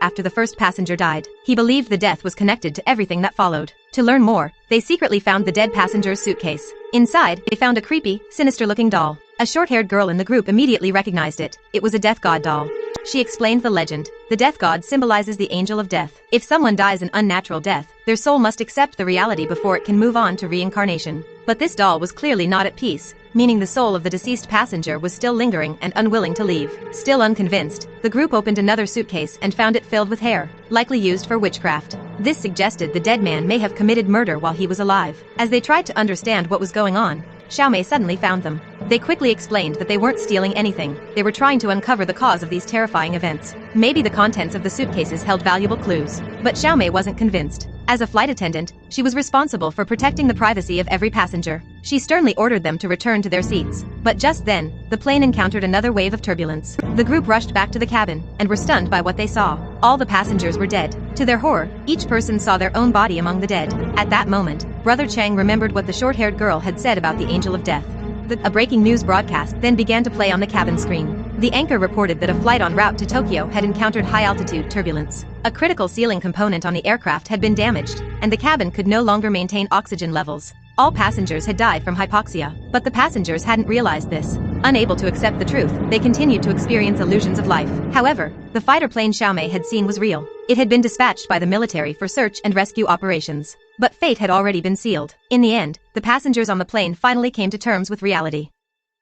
after the first passenger died. He believed the death was connected to everything that followed. To learn more, they secretly found the dead passenger's suitcase. Inside, they found a creepy, sinister-looking doll. A short-haired girl in the group immediately recognized it. It was a death god doll. She explained the legend. The death god symbolizes the angel of death. If someone dies an unnatural death, their soul must accept the reality before it can move on to reincarnation. But this doll was clearly not at peace, meaning the soul of the deceased passenger was still lingering and unwilling to leave. Still unconvinced, the group opened another suitcase and found it filled with hair, likely used for witchcraft. This suggested the dead man may have committed murder while he was alive. As they tried to understand what was going on, Xiaomei suddenly found them. They quickly explained that they weren't stealing anything. They were trying to uncover the cause of these terrifying events. Maybe the contents of the suitcases held valuable clues. But Xiaomei wasn't convinced. As a flight attendant, she was responsible for protecting the privacy of every passenger. She sternly ordered them to return to their seats. But just then, the plane encountered another wave of turbulence. The group rushed back to the cabin, and were stunned by what they saw. All the passengers were dead. To their horror, each person saw their own body among the dead. At that moment, Brother Chang remembered what the short-haired girl had said about the angel of death. A breaking news broadcast then began to play on the cabin screen. The anchor reported that a flight en route to Tokyo had encountered high-altitude turbulence. A critical sealing component on the aircraft had been damaged, and the cabin could no longer maintain oxygen levels. All passengers had died from hypoxia, but the passengers hadn't realized this. Unable to accept the truth, they continued to experience illusions of life. However, the fighter plane Xiaomei had seen was real. It had been dispatched by the military for search and rescue operations. But fate had already been sealed. In the end, the passengers on the plane finally came to terms with reality.